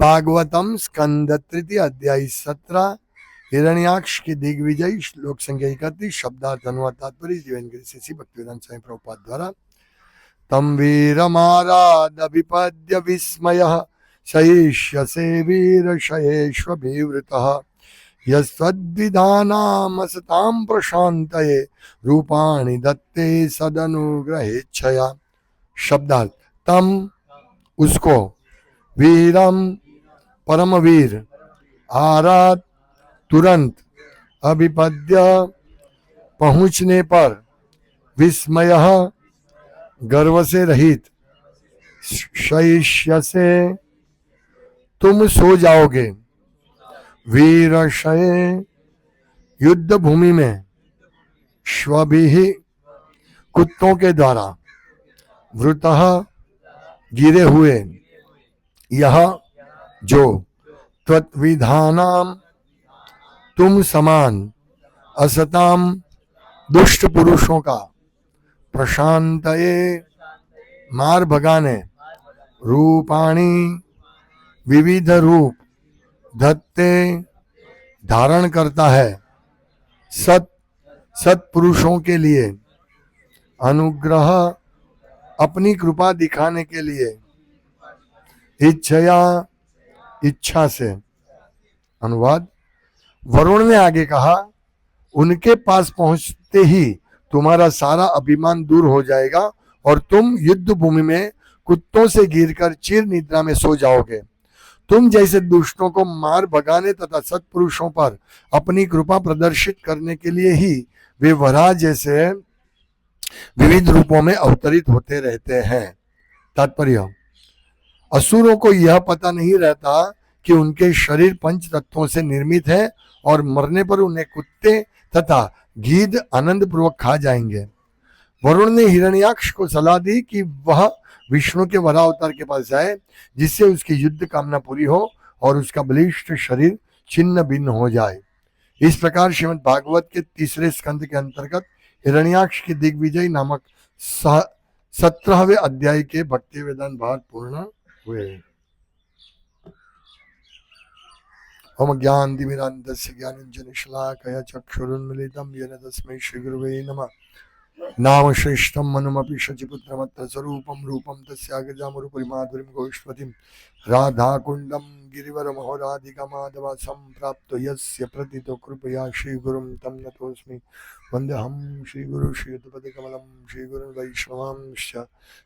भागवतम स्कंद तृतीय अध्याय 17 हिरण्याक्ष की दिग्विजय श्लोक संख्या 31 शब्दार्थ अनुवाद तात्पर्य दिव्यांगिरी भक्तिवेदांत स्वामी प्रभुपाद द्वारा तम वीरमाराद विपद्य विस्मयः शयिष्यसे वीरशयेष्वभिवृतः यस्त्वद्विधानामसतां प्रशान्तये रूपाणि दत्ते सदनुग्रहेच्छया। शब्दार्थ तम उसको, वीरम परमवीर, आराध तुरंत, अभिपद्य पहुंचने पर, विस्मय गर्व से रहित, शयिष्यसे तुम सो जाओगे, वीरशय युद्ध भूमि में, श्वभिः कुत्तों के द्वारा, वृतः गिरे हुए, यह जो, त्वत्विधानाम तुम समान, असताम दुष्ट पुरुषों का, प्रशांतये मार भगाने, रूपाणी विविध रूप, धत्ते धारण करता है, सत्पुरुषों के लिए, अनुग्रह अपनी कृपा दिखाने के लिए, इच्छया इच्छा से। अनुवाद वरुण ने आगे कहा, उनके पास पहुंचते ही तुम्हारा सारा अभिमान दूर हो जाएगा और तुम युद्ध भूमि में कुत्तों से गिरकर चिर निद्रा में सो जाओगे। तुम जैसे दुष्टों को मार भगाने तथा सत्पुरुषों पर अपनी कृपा प्रदर्शित करने के लिए ही वे वराह जैसे विविध रूपों में अवतरित होते रहते हैं। तात्पर्य, असुरों को यह पता नहीं रहता कि उनके शरीर पंच तत्वों से निर्मित है और मरने पर उन्हें कुत्ते तथा गीध आनंद पूर्वक खा जाएंगे। वरुण ने हिरण्याक्ष को सलाह दी कि वह विष्णु के वराह अवतार के पास जाए, जिससे उसकी युद्ध कामना पूरी हो और उसका बलिष्ठ शरीर छिन्न भिन्न हो जाए। इस प्रकार श्रीमद् भागवत के तीसरे स्कंद के अंतर्गत हिरण्याक्ष की दिग्विजय नामक 17वें अध्याय के भक्ति वेदांत भाग पूर्ण हुए। ओम ज्ञानतिमिरान्धस्य ज्ञानाञ्जनशलाकया चक्षुरुन्मीलितं येन तस्मै श्रीगुरुवे नमः। नाम श्रेष्ठं मनुमपि शचिपुत्रमत्र स्वरूपं रूपं तस्याग्रजामरुपरि माधुरीं गोष्पतिं राधाकुण्डं गिरिवरमहो राधिकामाधवसं प्राप्तो यस्य प्रतितो कृपया श्रीगुरुं तं नतोऽस्मि। वन्देऽहं श्रीगुरु श्रीयुतपदकमलं श्रीगुरुं वैष्णवांश्च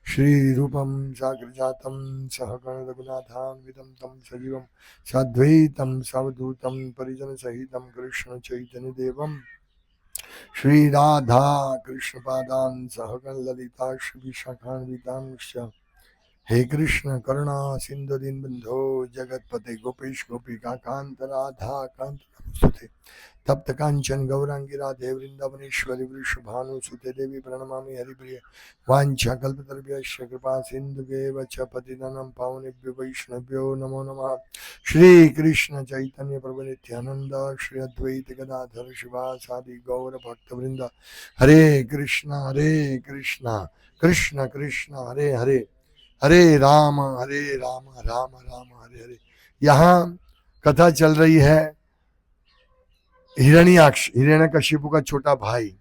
श्रीरूपं साग्रजातं सहगणरघुनाथान्वितं तं सजीवं साद्वैतं सावधूतं परिजनसहितं कृष्णचैतन्यदेवं श्री राधा कृष्ण पादान सहगण ललिता श्री विशाखान्वितांश्च। हे कृष्ण करुणा सिंधु दीनबंधो जगतपते गोपेश गोपिका कांत राधा कांत नमस्तुते। तप्त कांचन गौरांगी राधे वृंदावनेश्वरी वृषभानुसुते देवी प्रणमामि हरिप्रिय। वाञ्छा कल्पतरुभ्यश्च कृपा सिन्धुभ्येव च पतितानां पावनेभ्यो वैष्णवेभ्यो नमो नमः। श्री कृष्ण चैतन्य प्रभु नित्यानंद श्री अद्वैत गदाधर शिवासादि गौर भक्तवृंद। हरे कृष्ण कृष्ण कृष्ण हरे हरे, हरे राम राम राम हरे हरे। यहाँ कथा चल रही है हिरण्याक्ष, हिरण्यकशिपु का छोटा भाई,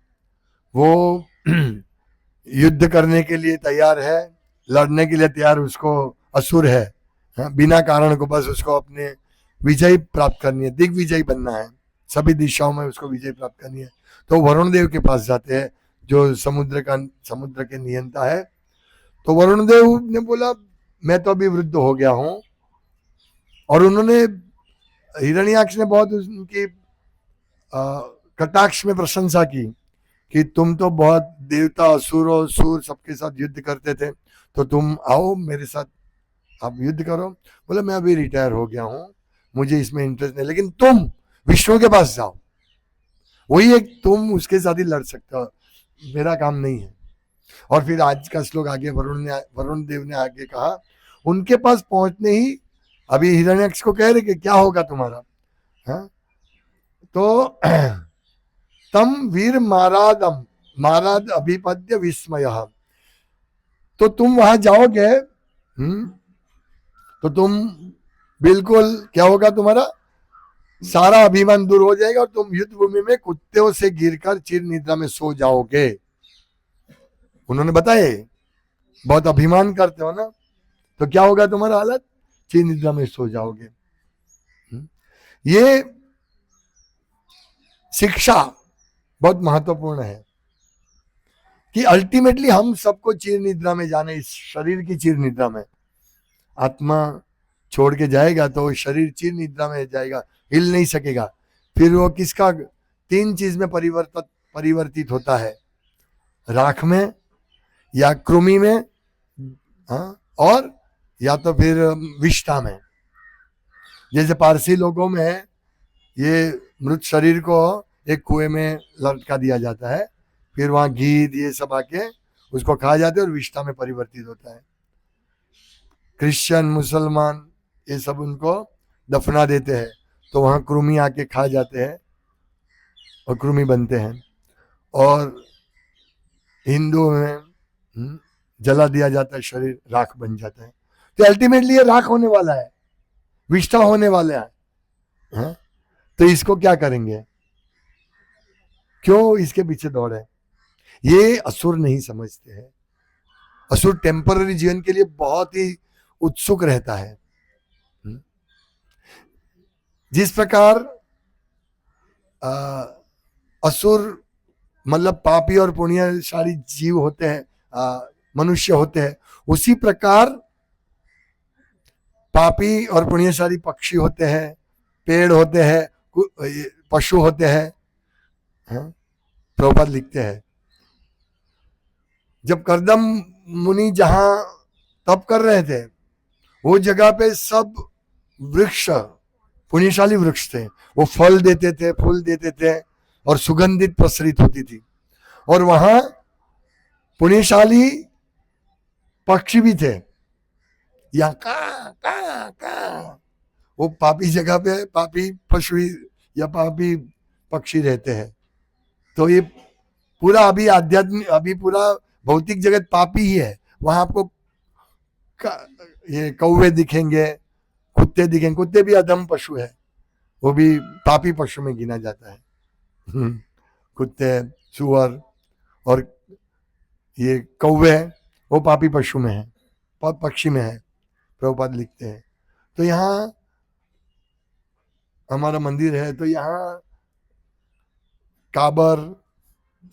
वो युद्ध करने के लिए तैयार है, लड़ने के लिए तैयार, उसको असुर है, बिना कारण को बस उसको अपने विजय प्राप्त करनी है, दिग्विजय बनना है, सभी दिशाओं में उसको विजय प्राप्त करनी है। तो वरुण देव के पास जाते हैं जो समुद्र के नियंता है। तो वरुण देव ने बोला मैं तो अभी वृद्ध हो गया हूं, और उन्होंने हिरण्याक्ष ने बहुत उनकी कटाक्ष में प्रशंसा की कि तुम तो बहुत देवता असुर और सूर सबके साथ युद्ध करते थे, तो तुम आओ मेरे साथ आप युद्ध करो। बोले मैं अभी रिटायर हो गया हूं, मुझे इसमें इंटरेस्ट नहीं, लेकिन तुम विष्णु के पास जाओ, वही एक तुम उसके साथ ही लड़ सकते हो, मेरा काम नहीं है। और फिर आज का श्लोक आगे वरुण देव ने आगे कहा, उनके पास पहुंचने ही अभी हिरण्याक्ष को कह रहे कि क्या होगा तुम्हारा, हाँ? तो तम वीर माराद अभिपद्य विस्मय, तो तुम वहां जाओगे तो तुम बिल्कुल क्या होगा, तुम्हारा सारा अभिमान दूर हो जाएगा और तुम युद्ध भूमि में कुत्तों से गिरकर चिर निद्रा में सो जाओगे। उन्होंने बताया बहुत अभिमान करते हो ना, तो क्या होगा तुम्हारा हालत, चिर निद्रा में सो जाओगे। ये शिक्षा बहुत महत्वपूर्ण है कि अल्टीमेटली हम सबको चिर निद्रा में जाना, इस शरीर की चिर निद्रा में। आत्मा छोड़ के जाएगा तो शरीर चिर निद्रा में जाएगा, हिल नहीं सकेगा। फिर वो किसका, तीन चीज में परिवर्तित होता है, राख में या कृमि में, हाँ, और या तो फिर विष्ठा में। जैसे पारसी लोगों में ये मृत शरीर को एक कुएं में लटका दिया जाता है, फिर वहां गीद ये सब आके उसको खा जाते हैं और विष्ठा में परिवर्तित होता है। क्रिश्चियन मुसलमान ये सब उनको दफना देते हैं, तो वहां कृमि आके खा जाते हैं और कृमि बनते हैं। और हिंदू में जला दिया जाता है, शरीर राख बन जाता है। तो अल्टीमेटली ये राख होने वाला है, विष्ठा होने वाला है। तो इसको क्या करेंगे, क्यों इसके पीछे दौड़े? ये असुर नहीं समझते हैं। असुर टेम्पररी जीवन के लिए बहुत ही उत्सुक रहता है। जिस प्रकार असुर मतलब पापी और पुण्यशाली जीव होते हैं, मनुष्य होते हैं, उसी प्रकार पापी और पुण्यशाली पक्षी होते हैं, पेड़ होते हैं, पशु होते हैं। प्रभुपाद लिखते हैं जब करदम मुनि जहां तप कर रहे थे, वो जगह पे सब वृक्ष पुण्यशाली वृक्ष थे। वो फल देते थे, फूल देते थे और सुगंधित प्रसरित होती थी। और वहां पुण्यशाली पक्षी भी थे, या का वो पापी जगह पे पापी पशु या पापी पक्षी रहते हैं। तो ये पूरा अभी आध्यात्मिक, अभी पूरा भौतिक जगत पापी ही है। वहां आपको ये कौवे दिखेंगे, कुत्ते दिखेंगे। कुत्ते भी अधम पशु है, वो भी पापी पशु में गिना जाता है। कुत्ते, सुअर और ये कौवे वो पापी पशु में है, पक्षी में है, प्रभुपाद लिखते हैं। तो यहाँ हमारा मंदिर है, तो यहाँ काबर,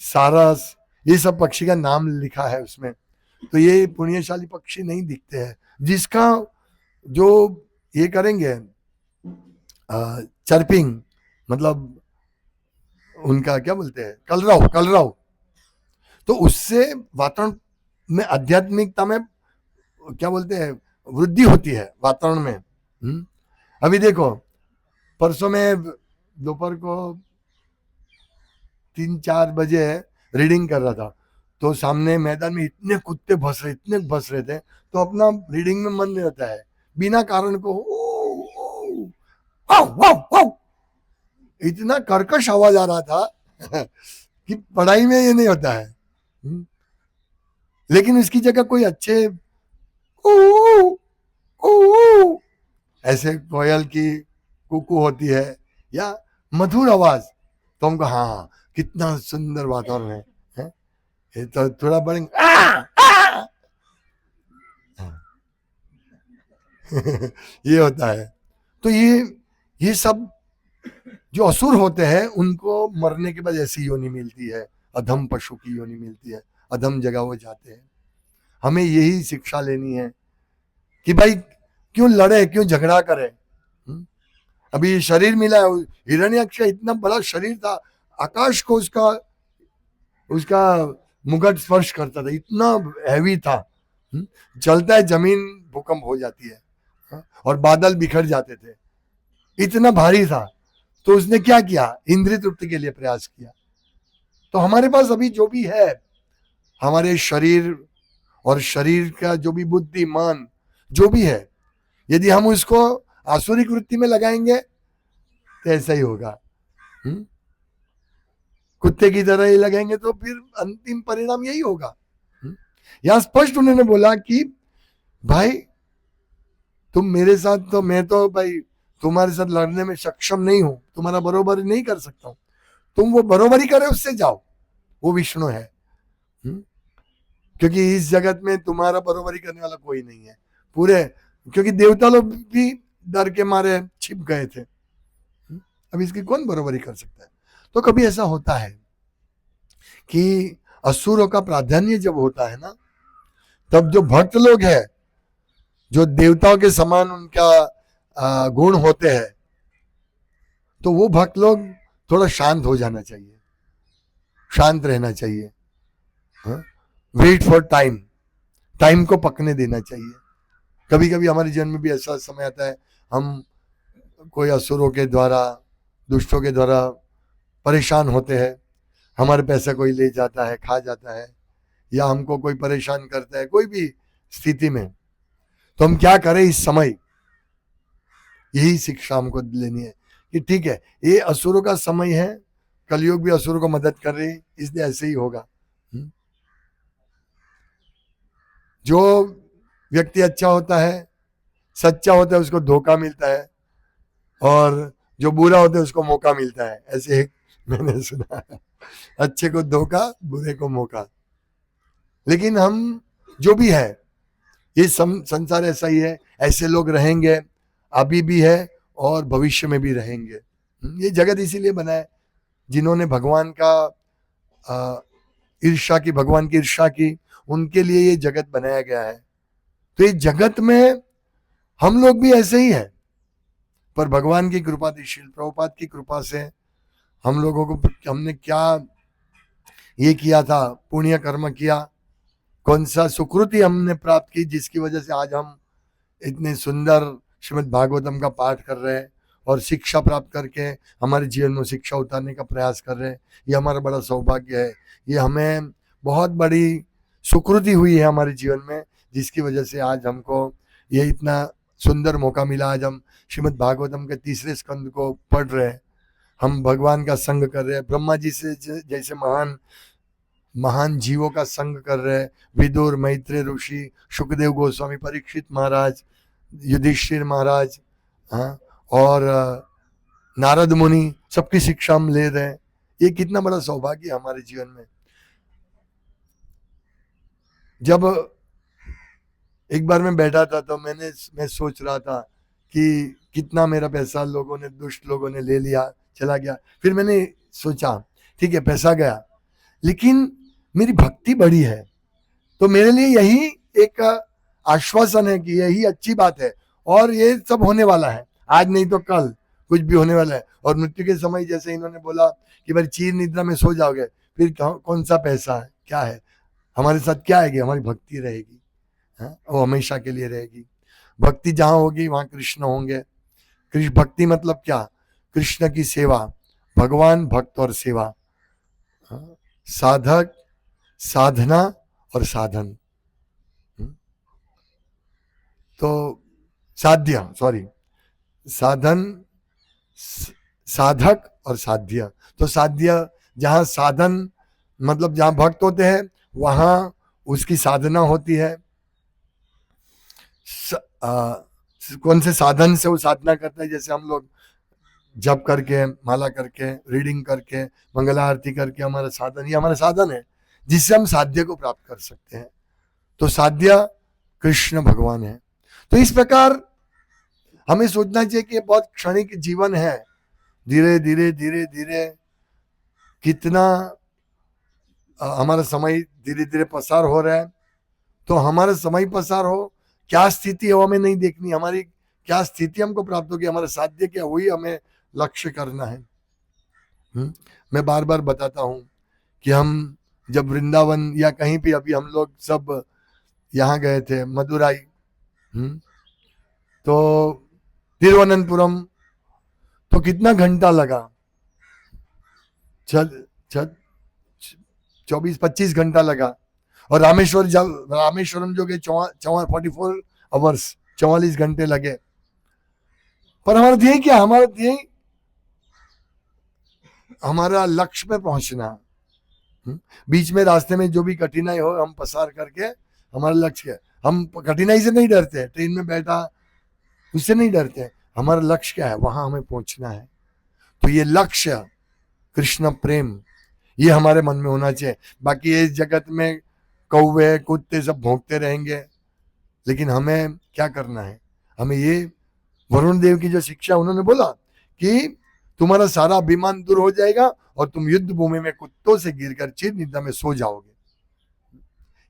सारस, ये सब पक्षी का नाम लिखा है उसमें। तो ये पुण्यशाली पक्षी नहीं दिखते हैं, जिसका जो ये करेंगे चर्पिंग, मतलब उनका क्या बोलते हैं, कलरव, कलरव, तो उससे वातावरण में आध्यात्मिकता में क्या बोलते हैं, वृद्धि होती है वातावरण में। अभी देखो, परसों में दोपहर को 3-4 बजे रीडिंग कर रहा था, तो सामने मैदान में इतने कुत्ते भस रहे थे, तो अपना रीडिंग में मन नहीं होता है, बिना कारण को इतना कर्कश आवाज आ रहा था कि पढ़ाई में ये नहीं होता है। लेकिन उसकी जगह कोई अच्छे ऐसे कोयल की कुकू होती है या मधुर आवाज, तो हमको हाँ कितना सुंदर वातावरण है। ये तो थोड़ा बड़े ये होता है। तो ये सब जो असुर होते हैं, उनको मरने के बाद ऐसी योनि मिलती है, अधम पशु की योनि मिलती है, अधम जगह वो जाते हैं। हमें यही शिक्षा लेनी है कि भाई क्यों लड़े, क्यों झगड़ा करे। अभी शरीर मिला है, हिरण्याक्ष इतना बड़ा शरीर था, आकाश को उसका मुकुट स्पर्श करता था, इतना हैवी था। चलता है, जमीन भूकंप हो जाती है और बादल बिखर जाते थे, इतना भारी था। तो उसने क्या किया, इंद्रिय तृप्ति के लिए प्रयास किया। तो हमारे पास अभी जो भी है, हमारे शरीर और शरीर का जो भी बुद्धि, मन जो भी है, यदि हम उसको आसुरिक वृत्ति में लगाएंगे तो ऐसा ही होगा। कुत्ते की तरह ही लगेंगे तो फिर अंतिम परिणाम यही होगा। यहां स्पष्ट उन्होंने बोला कि भाई तुम मेरे साथ, तो मैं तो भाई तुम्हारे साथ लड़ने में सक्षम नहीं हूं, तुम्हारा बरोबरी नहीं कर सकता हूं, तुम वो बरोबरी करे उससे जाओ, वो विष्णु है। हम्म? क्योंकि इस जगत में तुम्हारा बरोबरी करने वाला कोई नहीं है पूरे, क्योंकि देवता लोग भी डर के मारे छिप गए थे। अब इसकी कौन बरोबरी कर सकता है? तो कभी ऐसा होता है कि असुरों का प्राधान्य जब होता है ना, तब जो भक्त लोग हैं, जो देवताओं के समान उनका गुण होते हैं, तो वो भक्त लोग थोड़ा शांत हो जाना चाहिए, शांत रहना चाहिए। वेट फॉर टाइम, टाइम को पकने देना चाहिए। कभी कभी हमारे जीवन में भी ऐसा समय आता है, हम कोई असुरों के द्वारा, दुष्टों के द्वारा परेशान होते हैं, हमारे पैसा कोई ले जाता है, खा जाता है, या हमको कोई परेशान करता है कोई भी स्थिति में, तो हम क्या करें इस समय? यही शिक्षा हमको लेनी है कि ठीक है, ये असुरों का समय है, कलयुग भी असुरों को मदद कर रही है, इसलिए ऐसे ही होगा। जो व्यक्ति अच्छा होता है, सच्चा होता है, उसको धोखा मिलता है, और जो बुरा होता है उसको मौका मिलता है। ऐसे एक मैंने सुना है, अच्छे को धोखा, बुरे को मौका। लेकिन हम जो भी है, ये संसार ऐसा ही है, ऐसे लोग रहेंगे, अभी भी है और भविष्य में भी रहेंगे। ये जगत इसीलिए बना है, जिन्होंने भगवान का ईर्ष्या की, भगवान की ईर्ष्या की, उनके लिए ये जगत बनाया गया है। तो इस जगत में हम लोग भी ऐसे ही हैं, पर भगवान की कृपा थी, श्रील प्रभुपाद की कृपा से हम लोगों को, हमने क्या ये किया था, पुण्य कर्म किया, कौन सा सुकृति हमने प्राप्त की, जिसकी वजह से आज हम इतने सुंदर श्रीमद् भागवतम का पाठ कर रहे हैं और शिक्षा प्राप्त करके हमारे जीवन में शिक्षा उतारने का प्रयास कर रहे हैं। ये हमारा बड़ा सौभाग्य है, ये हमें बहुत बड़ी सुकृति हुई है हमारे जीवन में, जिसकी वजह से आज हमको ये इतना सुंदर मौका मिला। आज हम श्रीमद् भागवतम के 3रे स्कंद को पढ़ रहे हैं, हम भगवान का संग कर रहे हैं, ब्रह्मा जी से जैसे महान महान जीवों का संग कर रहे हैं, विदुर, मैत्रेय ऋषि, सुखदेव गोस्वामी, परीक्षित महाराज, युधिष्ठिर महाराज, हाँ, और नारद मुनि, सबकी शिक्षा हम ले रहे हैं। ये कितना बड़ा सौभाग्य है हमारे जीवन में। जब एक बार मैं बैठा था तो मैं सोच रहा था कि कितना मेरा पैसा लोगों ने, दुष्ट लोगों ने ले लिया, चला गया। फिर मैंने सोचा ठीक है, पैसा गया, लेकिन मेरी भक्ति बढ़ी है, तो मेरे लिए यही एक आश्वासन है कि यही अच्छी बात है, और ये सब होने वाला है, आज नहीं तो कल कुछ भी होने वाला है। और मृत्यु के समय जैसे इन्होंने बोला कि भाई चीर निद्रा में सो जाओगे, फिर कौन सा पैसा है, क्या है, हमारे साथ क्या आएगी? हमारी भक्ति रहेगी, वो हमेशा के लिए रहेगी। भक्ति जहां होगी वहां कृष्ण होंगे। कृष्ण भक्ति मतलब क्या? कृष्ण की सेवा, भगवान, भक्त और सेवा, साधक, साधना और साधन। तो साध्य, सॉरी, साधन, साधक और साध्य। तो साध्य जहां साधन मतलब जहां भक्त होते हैं वहां उसकी साधना होती है। कौन से साधन से वो साधना करता है? जैसे हम लोग जप करके, माला करके, रीडिंग करके, मंगला आरती करके, हमारा साधन, ये हमारा साधन है जिससे हम साध्य को प्राप्त कर सकते हैं। तो साध्य कृष्ण भगवान है। तो इस प्रकार हमें सोचना चाहिए कि बहुत क्षणिक जीवन है, धीरे धीरे धीरे धीरे कितना हमारा समय धीरे धीरे पसार हो रहा है। तो हमारा समय पसार हो, क्या स्थिति है हमें नहीं देखनी, हमारी क्या स्थिति हमको प्राप्त होगी, हमारा साध्य क्या, वही हमें लक्ष्य करना है। मैं बार बार बताता हूँ कि हम जब वृंदावन या कहीं भी, अभी हम लोग सब यहाँ गए थे मदुराई, तो तिरुवनंतपुरम, तो कितना घंटा लगा, 24-25 घंटा लगा। और रामेश्वरम जो गए 44 आवर्स, 44 घंटे लगे। पर हमारा ध्येय क्या? हमारा ध्येय हमारा लक्ष्य पे पहुंचना। बीच में रास्ते में जो भी कठिनाई हो हम पसार करके हमारा लक्ष्य है। हम कठिनाई से नहीं डरते। ट्रेन में बैठा उससे नहीं डरते। हमारा लक्ष्य क्या है, वहां हमें पहुंचना है। तो ये लक्ष्य कृष्ण प्रेम, ये हमारे मन में होना चाहिए। बाकी इस जगत में कौवे कुत्ते सब भौंकते रहेंगे, लेकिन हमें क्या करना है, हमें ये वरुण देव की जो शिक्षा उन्होंने बोला कि तुम्हारा सारा अभिमान दूर हो जाएगा और तुम युद्ध भूमि में कुत्तों से गिरकर चिर निद्रा में सो जाओगे।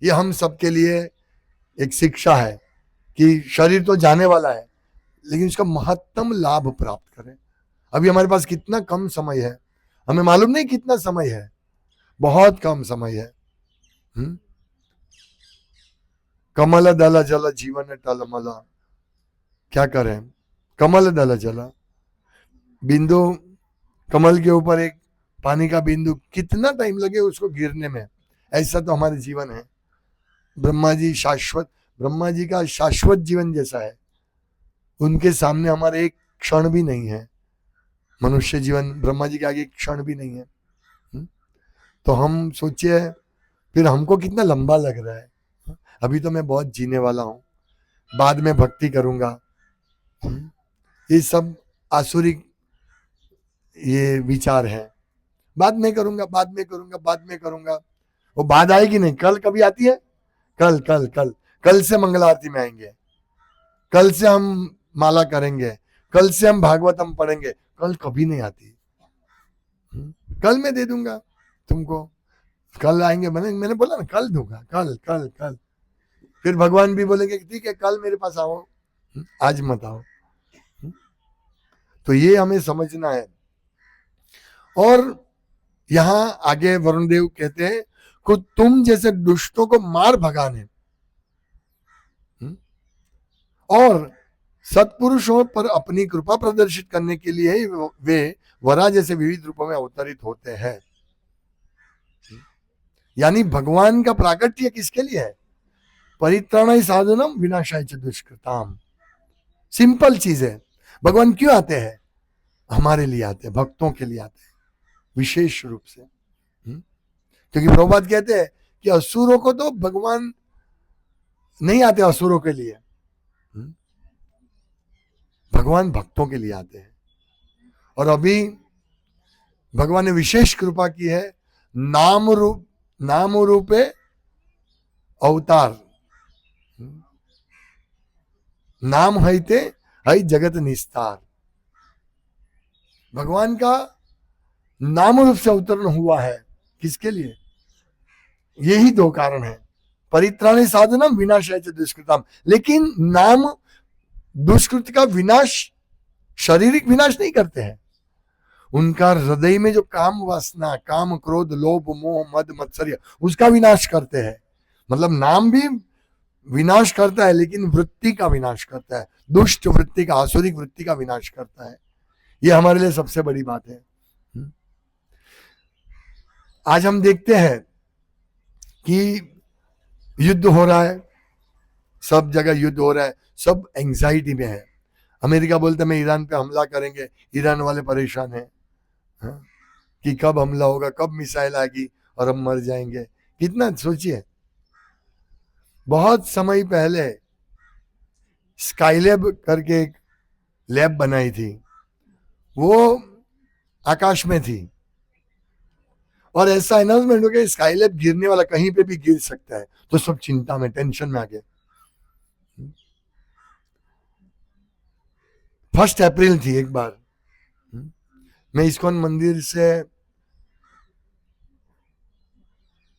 ये हम सबके लिए एक शिक्षा है कि शरीर तो जाने वाला है, लेकिन इसका महत्तम लाभ प्राप्त करें। अभी हमारे पास कितना कम समय है, हमें मालूम नहीं कितना समय है, बहुत कम समय है। कमल दल जल जीवन टलमल, क्या करें, कमल दल जल, बिंदु, कमल के ऊपर एक पानी का बिंदु, कितना टाइम लगे उसको गिरने में, ऐसा तो हमारे जीवन है। ब्रह्मा जी शाश्वत, ब्रह्मा जी का शाश्वत जीवन जैसा है, उनके सामने हमारा एक क्षण भी नहीं है। मनुष्य जीवन ब्रह्मा जी के आगे एक क्षण भी नहीं है। तो हम सोचिए फिर हमको कितना लंबा लग रहा है। अभी तो मैं बहुत जीने वाला हूं, बाद में भक्ति करूंगा। ये सब आसुरिक ये विचार है, बाद में करूंगा, बाद में करूंगा, बाद में करूंगा। वो बाद आएगी नहीं, कल कभी आती है, कल कल कल कल से मंगला आरती में आएंगे, कल से हम माला करेंगे, कल से हम भागवतम पढ़ेंगे, कल कभी नहीं आती। कल मैं दे दूंगा तुमको, कल आएंगे, मैंने बोला ना कल दूंगा, कल कल कल। फिर भगवान भी बोलेंगे ठीक है कल मेरे पास आओ, आज मत आओ। तो ये हमें समझना है। और यहां आगे वरुण देव कहते हैं कि तुम जैसे दुष्टों को मार भगाने और सत्पुरुषों पर अपनी कृपा प्रदर्शित करने के लिए ही वे वरा जैसे विविध रूपों में अवतरित होते हैं। यानी भगवान का प्राकट्य किसके लिए है, परित्राणाय साधनम विनाशाय च दुष्कृताम। सिंपल चीज है। भगवान क्यों आते हैं, हमारे लिए आते हैं, भक्तों के लिए आते हैं विशेष रूप से। क्योंकि प्रभुपाद कहते हैं कि असुरों को तो भगवान नहीं आते, असुरों के लिए भगवान भक्तों के लिए आते हैं। और अभी भगवान ने विशेष कृपा की है, नाम रूपे अवतार, नाम हईते हई जगत निस्तार। भगवान का नाम रूप से अवतरण हुआ है, किसके लिए, यही दो कारण है, परित्राणे साधनम विनाशाय च दुष्कृताम। लेकिन नाम दुष्कृत का विनाश, शारीरिक विनाश नहीं करते हैं, उनका हृदय में जो काम वासना, काम क्रोध लोभ मोह मद मत्सर्य, उसका विनाश करते हैं। मतलब नाम भी विनाश करता है, लेकिन वृत्ति का विनाश करता है, दुष्ट वृत्ति का, आसुरिक वृत्ति का विनाश करता है। यह हमारे लिए सबसे बड़ी बात है। आज हम देखते हैं कि युद्ध हो रहा है, सब जगह युद्ध हो रहा है, सब एंजाइटी में है। अमेरिका बोलते मैं ईरान पे हमला करेंगे, ईरान वाले परेशान हैं कि कब हमला होगा, कब मिसाइल आएगी और हम मर जाएंगे। कितना सोचिए, बहुत समय पहले स्काईलैब करके एक लैब बनाई थी, वो आकाश में थी, और ऐसा अनाउंसमेंट हो गया स्काईलैब गिरने वाला, कहीं पे भी गिर सकता है। तो सब चिंता में, टेंशन में आ गए। 1 अप्रैल थी, एक बार मैं इस्कॉन मंदिर से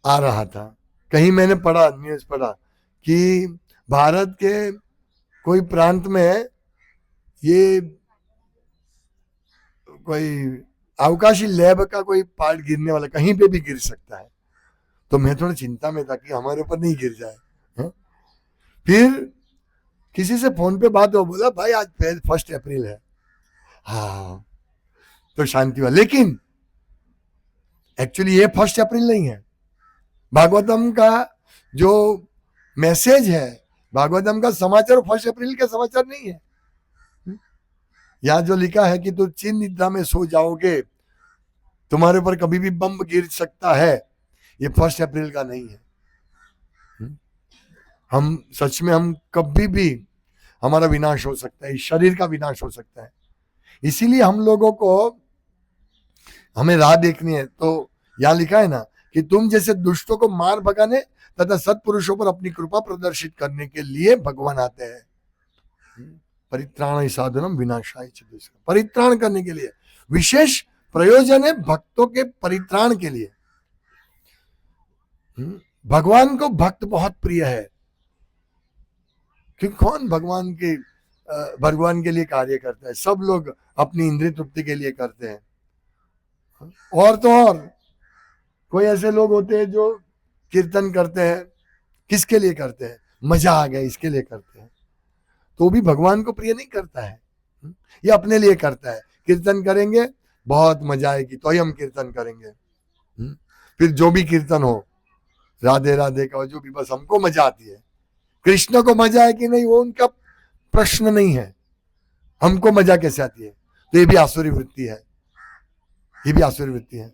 आ रहा था, कहीं मैंने पढ़ा, न्यूज पढ़ा कि भारत के कोई प्रांत में ये कोई अवकाशी लैब का कोई पार्ट गिरने वाला, कहीं पे भी गिर सकता है। तो मैं थोड़ा चिंता में था कि हमारे ऊपर नहीं गिर जाए। फिर किसी से फोन पे बात हो, बोला भाई आज 1 अप्रैल है। हाँ, तो शांति हुआ। लेकिन एक्चुअली ये 1 अप्रैल नहीं है। भागवतम का जो मैसेज है, भागवतम का समाचार 1 अप्रैल का समाचार नहीं है। यहां जो लिखा है कि तुम चिर निद्रा में सो जाओगे, तुम्हारे ऊपर कभी भी बम गिर सकता है, ये 1 अप्रैल का नहीं है। हम सच में, हम कभी भी हमारा विनाश हो सकता है, इस शरीर का विनाश हो सकता है। इसीलिए हम लोगों को हमें राह देखनी है। तो यहां लिखा है ना कि तुम जैसे दुष्टों को मार भगाने तथा सत्पुरुषों पर अपनी कृपा प्रदर्शित करने के लिए भगवान आते हैं। परित्राण साधनम विनाशाय च दुष्कृतम, परित्राण करने के लिए विशेष प्रयोजन है भक्तों के परित्राण के लिए। भगवान को भक्त बहुत प्रिय है, क्योंकि कौन भगवान के लिए कार्य करता है? सब लोग अपनी इंद्रिय तृप्ति के लिए करते हैं। और तो और कोई ऐसे लोग होते हैं जो कीर्तन करते हैं, किसके लिए करते हैं? मजा आ गया इसके लिए करते हैं, तो भी भगवान को प्रिय नहीं करता है। ये अपने लिए करता है। कीर्तन करेंगे, बहुत मजा आएगी तो ही हम कीर्तन करेंगे। फिर जो भी कीर्तन हो, राधे राधे का, जो भी, बस हमको मजा आती है। कृष्ण को मजा है कि नहीं, वो उनका प्रश्न नहीं है। हमको मजा कैसे आती है? तो ये भी आसुरी वृत्ति है, ये भी आसुरी वृत्ति है।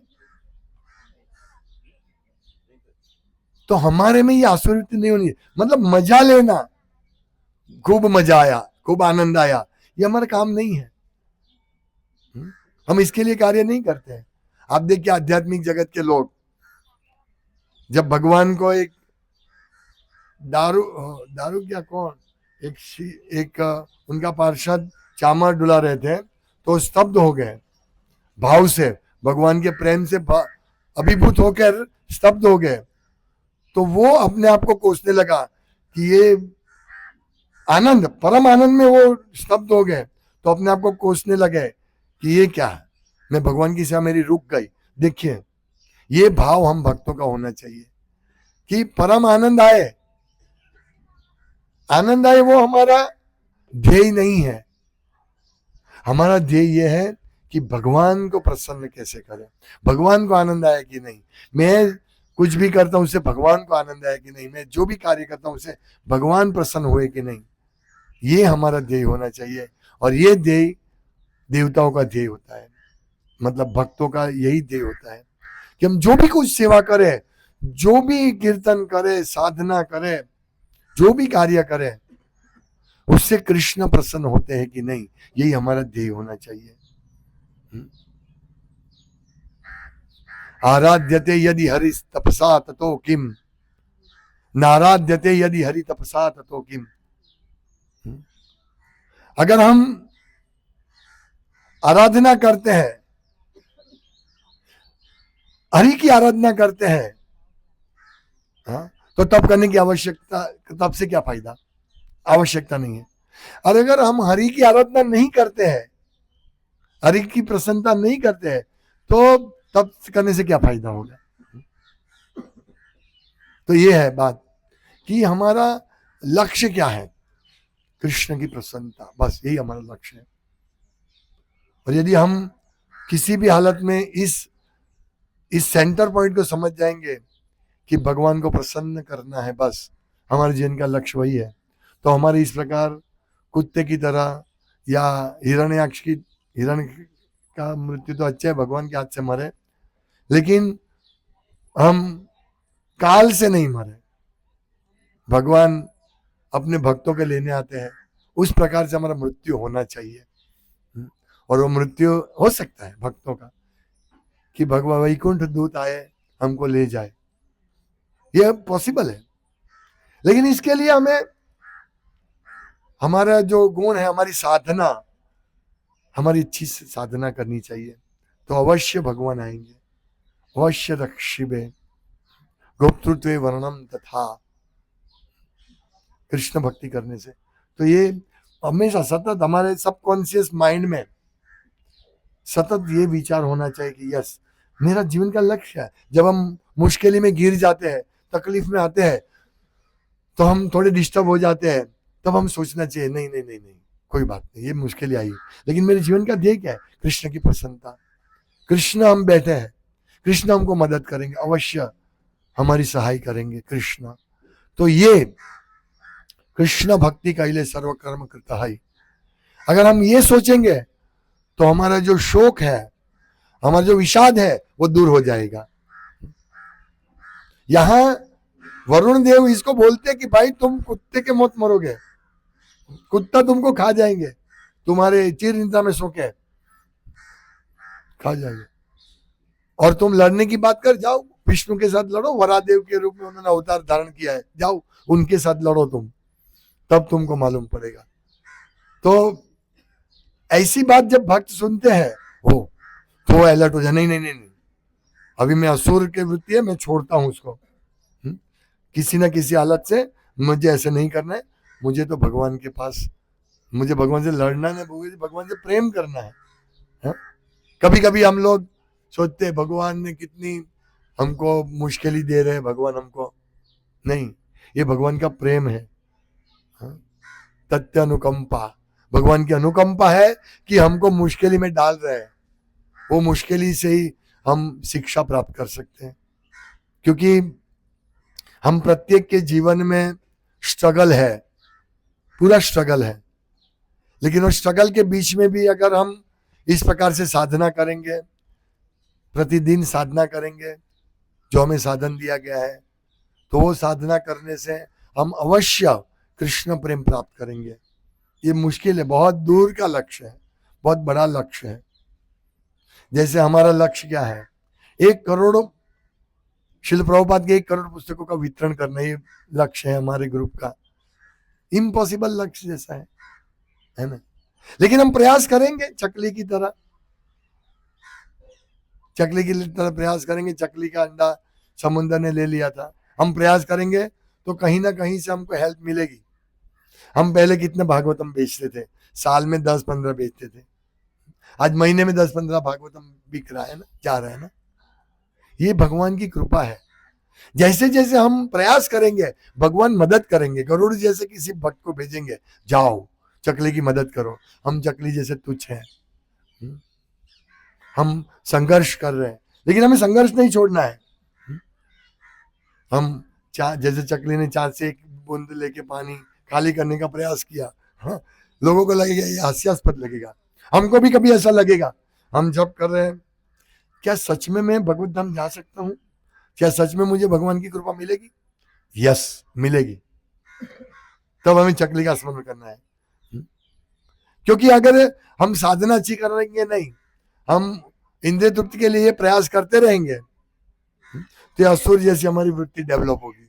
तो हमारे में ये आसुरी वृत्ति नहीं होनी है। मतलब मजा लेना, खूब मजा आया, खूब आनंद आया, ये हमारा काम नहीं है। हम इसके लिए कार्य नहीं करते हैं। आप देखिए आध्यात्मिक जगत के लोग जब भगवान को एक दारू क्या कौन एक उनका पार्षद चामर डुला रहे थे, तो स्तब्ध हो गए भाव से, भगवान के प्रेम से अभिभूत होकर स्तब्ध हो गए। तो वो अपने आप को कोसने लगा कि ये आनंद, परम आनंद में वो स्तब्ध हो गए। तो अपने आप को कोसने लगे कि ये क्या है, मैं भगवान की सेवा मेरी रुक गई। देखिए ये भाव हम भक्तों का होना चाहिए कि परम आनंद आए, आनंद आए, वो हमारा ध्येय नहीं है। हमारा ध्येय ये है कि भगवान को प्रसन्न कैसे करें, भगवान को आनंद आया कि नहीं, मैं कुछ भी करता हूं उससे भगवान को आनंद आया कि नहीं, मैं जो भी कार्य करता हूं उससे भगवान प्रसन्न हुए कि नहीं, ये हमारा ध्येय होना चाहिए। और ये ध्येय देवताओं का ध्येय होता है, मतलब भक्तों का यही ध्येय होता है कि हम जो भी कुछ सेवा करें, जो भी कीर्तन करें, साधना करें, जो भी कार्य करें, उससे कृष्ण प्रसन्न होते हैं कि नहीं, यही हमारा ध्येय होना चाहिए। आराध्यते यदि हरि तपसा ततो किम, नाराध्यते यदि हरि तपसा ततो किम। अगर हम आराधना करते हैं, हरि की आराधना करते हैं, तो तप करने की आवश्यकता, तप से क्या फायदा? आवश्यकता नहीं है। और अगर हम हरि की आराधना नहीं करते हैं, हरि की प्रसन्नता नहीं करते हैं, तो तप करने से क्या फायदा होगा? तो ये है बात कि हमारा लक्ष्य क्या है, कृष्ण की प्रसन्नता, बस यही हमारा लक्ष्य है। और यदि हम किसी भी हालत में इस सेंटर पॉइंट को समझ जाएंगे कि भगवान को प्रसन्न करना है, बस हमारे जीवन का लक्ष्य वही है, तो हमारे इस प्रकार कुत्ते की तरह या हिरण का मृत्यु तो अच्छा है, भगवान के हाथ से मरे, लेकिन हम काल से नहीं मरे। भगवान अपने भक्तों के लेने आते हैं, उस प्रकार से हमारा मृत्यु होना चाहिए। और वो मृत्यु हो सकता है भक्तों का कि भगवान वैकुंठ दूत आए हमको ले जाए, ये पॉसिबल है। लेकिन इसके लिए हमें हमारा जो गुण है, हमारी साधना, हमारी अच्छी साधना करनी चाहिए, तो अवश्य भगवान आएंगे। अवश्य रक्षिबे गोप्तृत्वे वर्णम तथा, कृष्ण भक्ति करने से। तो ये हमेशा सतत हमारे सबकॉन्शियस माइंड में सतत ये विचार होना चाहिए कि यस, मेरा जीवन का लक्ष्य है। जब हम मुश्किल में गिर जाते हैं, तकलीफ में आते हैं, तो हम थोड़े डिस्टर्ब हो जाते हैं, तब हम सोचना चाहिए नहीं नहीं नहीं नहीं, कोई बात नहीं, ये मुश्किल आई, लेकिन मेरे जीवन का ध्येय क्या है? कृष्ण की प्रसन्नता। कृष्ण हम बैठे हैं, कृष्ण हमको मदद करेंगे, अवश्य हमारी सहाय करेंगे कृष्ण। तो ये कृष्ण भक्ति कैले सर्वकर्म कृता है, अगर हम ये सोचेंगे तो हमारा जो शोक है, हमारा जो विषाद है, वो दूर हो जाएगा। यहां वरुण देव इसको बोलते हैं कि भाई तुम कुत्ते के मौत मरोगे, कुत्ता तुमको खा जाएंगे, तुम्हारे चिर निद्रा में सो के खा जाएंगे। और तुम लड़ने की बात कर, जाओ विष्णु के साथ लड़ो, वरादेव के रूप में उन्होंने अवतार धारण किया है, जाओ उनके साथ लड़ो तुम, तब तुमको मालूम पड़ेगा। तो ऐसी बात जब भक्त सुनते हैं वो तो अलर्ट हो जाए, नहीं नहीं नहीं नहीं, अभी मैं असुर के वृत्ति है, मैं छोड़ता हूं उसको। किसी ना किसी हालत से मुझे ऐसे नहीं करना है, मुझे तो भगवान के पास, मुझे भगवान से लड़ना नहीं, मुझे भगवान से प्रेम करना है। कभी कभी हम लोग सोचते हैं भगवान ने कितनी हमको मुश्किल दे रहे हैं भगवान हमको, नहीं, ये भगवान का प्रेम है। तथ्य अनुकंपा, भगवान की अनुकंपा है कि हमको मुश्किल में डाल रहे हैं, वो मुश्किल से ही हम शिक्षा प्राप्त कर सकते हैं। क्योंकि हम प्रत्येक के जीवन में स्ट्रगल है, पूरा स्ट्रगल है, लेकिन उस स्ट्रगल के बीच में भी अगर हम इस प्रकार से साधना करेंगे, प्रतिदिन साधना करेंगे जो हमें साधन दिया गया है, तो वो साधना करने से हम अवश्य कृष्ण प्रेम प्राप्त करेंगे। ये मुश्किल है, बहुत दूर का लक्ष्य है, बहुत बड़ा लक्ष्य है। जैसे हमारा लक्ष्य क्या है, 1 करोड़, शिल प्रभुपाद के 1 करोड़ पुस्तकों का वितरण करना, ये लक्ष्य है हमारे ग्रुप का। इम्पॉसिबल लक्ष्य जैसा है ना, लेकिन हम प्रयास करेंगे चकली की तरह, चकली की तरह प्रयास करेंगे। चकली का अंडा समुद्र ने ले लिया था, हम प्रयास करेंगे तो कहीं ना कहीं से हमको हेल्प मिलेगी। हम पहले कितने भागवतम बेचते थे, साल में 10-15 बेचते थे, आज महीने में 10-15 भागवतम बिक रहा है ना, जा रहा है ना। ये भगवान की कृपा है। जैसे जैसे हम प्रयास करेंगे भगवान मदद करेंगे। गरुड़ जैसे किसी भक्त को भेजेंगे, जाओ चकली की मदद करो, हम चकली जैसे तुच्छ हैं, हम संघर्ष कर रहे हैं, लेकिन हमें संघर्ष नहीं छोड़ना है। हम जैसे चकली ने 4 से 1 बूंद लेके पानी खाली करने का प्रयास किया, हाँ, लोगों को लगेगा ये हास्यास्पद लगेगा, हमको भी कभी ऐसा लगेगा। हम जब कर रहे हैं, क्या सच में मैं भगवत धाम जा सकता हूँ, क्या सच में मुझे भगवान की कृपा मिलेगी? यस, मिलेगी। तब हमें चकली का स्मरण करना है। क्योंकि अगर हम साधना अच्छी करेंगे नहीं, हम इंद्रिय तृप्ति के लिए प्रयास करते रहेंगे, तो असुर जैसी हमारी वृत्ति डेवलप होगी।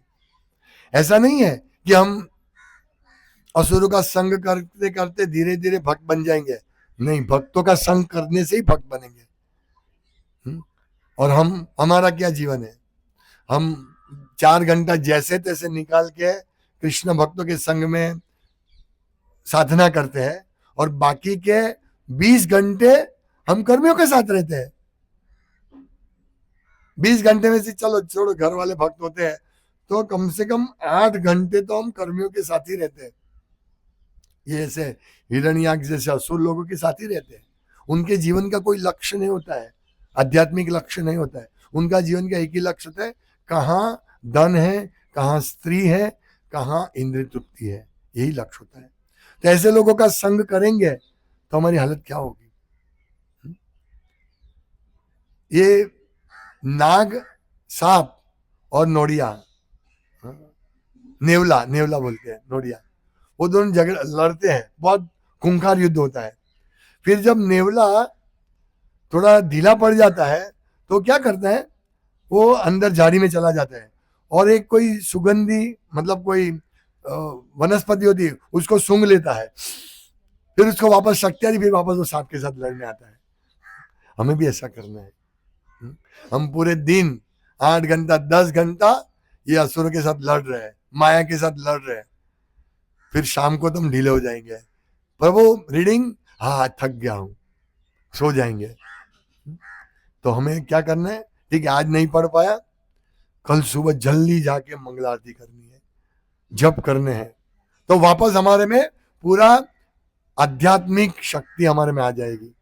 ऐसा नहीं है कि हम असुरों का संग करते करते धीरे धीरे भक्त बन जाएंगे, नहीं, भक्तों का संग करने से ही भक्त बनेंगे। और हमारा क्या जीवन है, हम 4 घंटा जैसे तैसे निकाल के कृष्ण भक्तों के संग में साधना करते हैं, और बाकी के 20 घंटे हम कर्मियों के साथ रहते हैं। 20 घंटे में से चलो छोड़ो, घर वाले भक्त होते हैं तो कम से कम 8 घंटे तो हम कर्मियों के साथ ही रहते हैं। ये ऐसे हिरण्याक्ष जैसे असुर लोगों के साथ ही रहते हैं। उनके जीवन का कोई लक्ष्य नहीं होता है, आध्यात्मिक लक्ष्य नहीं होता है। उनका जीवन का एक ही लक्ष्य होता है, कहाँ धन है, कहाँ स्त्री है, कहाँ इंद्रिय तृप्ति है, यही लक्ष्य होता है। तो ऐसे लोगों का संग करेंगे तो हमारी हालत क्या होगी? ये नाग, सांप और नोडिया, नेवला, नेवला बोलते हैं, नोडिया, वो दोनों झगड़ लड़ते हैं, बहुत खूंखार युद्ध होता है। फिर जब नेवला थोड़ा ढीला पड़ जाता है तो क्या करता है, वो अंदर झाड़ी में चला जाता है और एक कोई सुगंधी, मतलब कोई वनस्पति होती है, उसको सूंघ लेता है, फिर उसको वापस शक्ति आती, फिर वापस वो सांप के साथ लड़ने आता है। हमें भी ऐसा करना है। हम पूरे दिन 8 घंटा 10 घंटा ये असुरों के साथ लड़ रहे हैं, माया के साथ लड़ रहे हैं, फिर शाम को तो हम ढीले हो जाएंगे, प्रभु रीडिंग, हाँ थक गया हूं, सो जाएंगे। तो हमें क्या करना है, ठीक है आज नहीं पढ़ पाया, कल सुबह जल्दी जाके मंगल आरती करनी है, जप करने हैं, तो वापस हमारे में पूरा आध्यात्मिक शक्ति हमारे में आ जाएगी।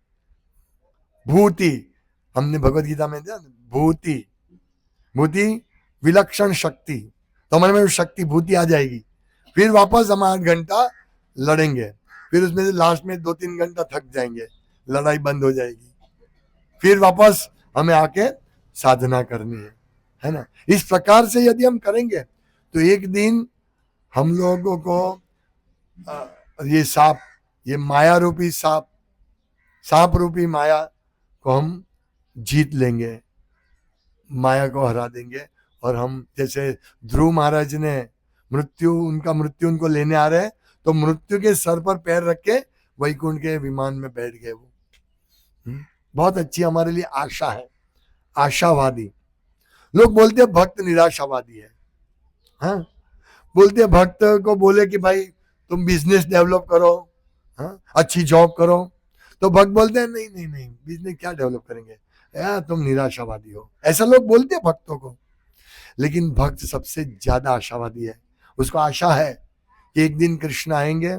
भूति, हमने भगवत गीता में दिया, भूति, भूति विलक्षण शक्ति, तो हमारे में शक्ति भूति आ जाएगी। फिर वापस हम 8 घंटा लड़ेंगे, फिर उसमें से लास्ट में 2-3 घंटा थक जाएंगे, लड़ाई बंद हो जाएगी, फिर वापस हमें आके साधना करनी है ना। इस प्रकार से यदि हम करेंगे तो एक दिन हम लोगों को और ये सांप, ये माया रूपी सांप, सांप रूपी माया को हम जीत लेंगे, माया को हरा देंगे। और हम जैसे ध्रुव महाराज ने मृत्यु उनको लेने आ रहे हैं, तो मृत्यु के सर पर पैर रख के वैकुंठ के विमान में बैठ गए वो। बहुत अच्छी हमारे लिए आशा है, आशावादी। लोग बोलते हैं भक्त निराशावादी है। हाँ, बोलते हैं भक्त को बोले कि भाई तुम बिजनेस डेवलप करो, हाँ, अच्छी जॉब करो, तो भक्त बोलते हैं नहीं नहीं नहीं, बिजनेस क्या डेवलप करेंगे यार, तुम निराशावादी हो। ऐसा लोग बोलते हैं भक्तों को। लेकिन भक्त सबसे ज्यादा आशावादी है। उसको आशा है कि एक दिन कृष्ण आएंगे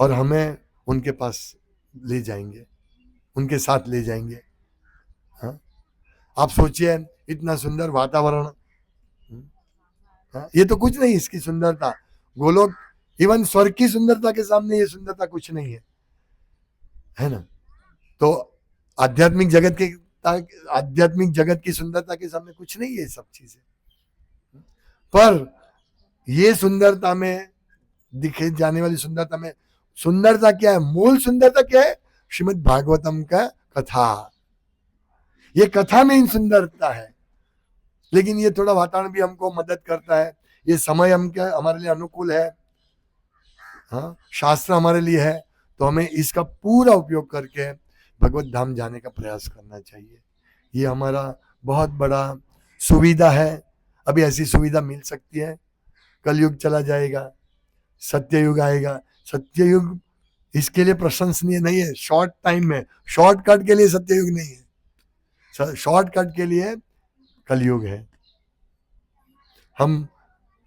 और हमें उनके पास ले जाएंगे, उनके साथ ले जाएंगे। हाँ? आप सोचिए, इतना सुंदर वातावरण, हाँ? ये तो कुछ नहीं इसकी सुंदरता, गोलोक, इवन स्वर्ग की सुंदरता के सामने ये सुंदरता कुछ नहीं है ना। तो आध्यात्मिक जगत की सुंदरता के सामने कुछ नहीं है सब चीजें। पर ये सुंदरता में, दिखे जाने वाली सुंदरता में, सुंदरता क्या है, मूल सुंदरता क्या है, श्रीमद् भागवतम का कथा, ये कथा में इन सुंदरता है। लेकिन ये थोड़ा वातावरण भी हमको मदद करता है, ये समय हमारे लिए अनुकूल है, हाँ, शास्त्र हमारे लिए है, तो हमें इसका पूरा उपयोग करके भगवत धाम जाने का प्रयास करना चाहिए। ये हमारा बहुत बड़ा सुविधा है। अभी ऐसी सुविधा मिल सकती है, कलयुग चला जाएगा, सत्ययुग आएगा। सत्ययुग इसके लिए प्रशंसनीय नहीं है, शॉर्ट टाइम में, शॉर्टकट के लिए सत्ययुग नहीं है, शॉर्टकट के लिए कलयुग है। हम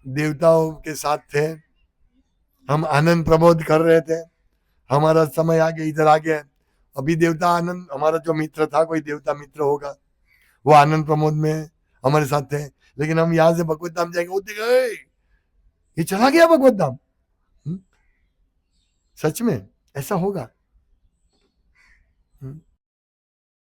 देवताओं के साथ थे, हम आनंद प्रमोद कर रहे थे, हमारा समय आगे इधर आ गया। अभी देवता आनंद, हमारा जो मित्र था, कोई देवता मित्र होगा, वो आनंद प्रमोद में हमारे साथ थे। लेकिन हम यहाँ से भगवत धाम जाएंगे, वो देखेगा ये चला गया भगवत धाम। सच में ऐसा होगा।